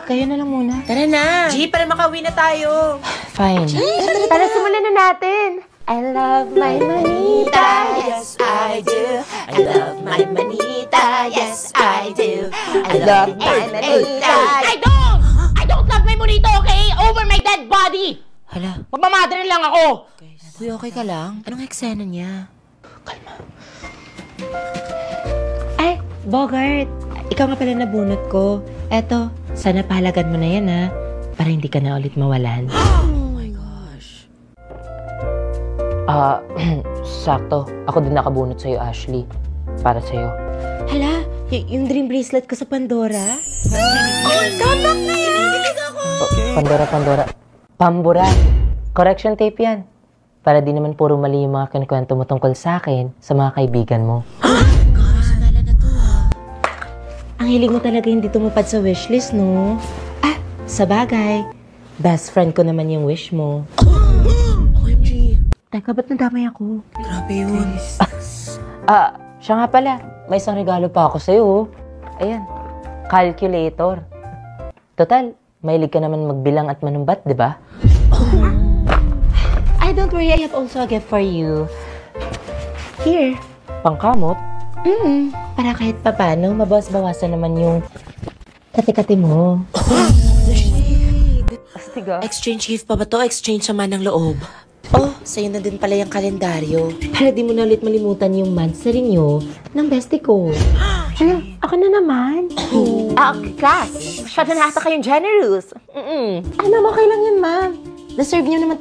Kayo na lang muna. Tara na. G, para makauwi na tayo. Fine. Tara, simulan na natin. I love my manita. Yes, I do. I love my manita. Yes, I do. I love my manita. I don't love my monito, okay? Over my dead body! Hala, Magmamadre lang ako! Uy, okay ka lang? Anong eksena niya? Ay, Bogart. Ikaw nga pala nabunot ko. Eto, sana pahalagan mo na yan, ha? Para hindi ka na ulit mawalan. Oh my gosh. Sakto. Ako din nakabunot sa'yo, Ashley. Para sa'yo. Hala, yung dream bracelet ko sa Pandora? Tapak na yan! Binig ako! Pandora. Pambura. Correction tape yan. Para di naman puro mali yung mga kinikwento mo tungkol sa akin, sa mga kaibigan mo. Gosh, nala na to ha. Ang hilig mo talaga hindi tumupad sa wishlist, no? Sa bagay. Best friend ko naman yung wish mo. OMG. Teka, ba't nadamay ako? Grabe yun. Siya nga pala. May isang regalo pa ako sa'yo. Ayan. Calculator. Total, mahilig ka naman magbilang at manumbat, di ba? Ay, don't worry. I have also a gift for you. Here. Pangkamot? Para kahit papano, mabawas-bawasan naman yung kati-kati mo. Astiga. Exchange gift pa ba to? Exchange naman ng loob. Oh, sa'yo na din pala yung kalendaryo. Para di mo na ulit malimutan yung months na rinyo ng bestie ko. Ano? Ako na naman. Class, masyado na ata kayong generous. Ay, ma'am, okay lang yun, ma'am. Deserve niyo naman talaga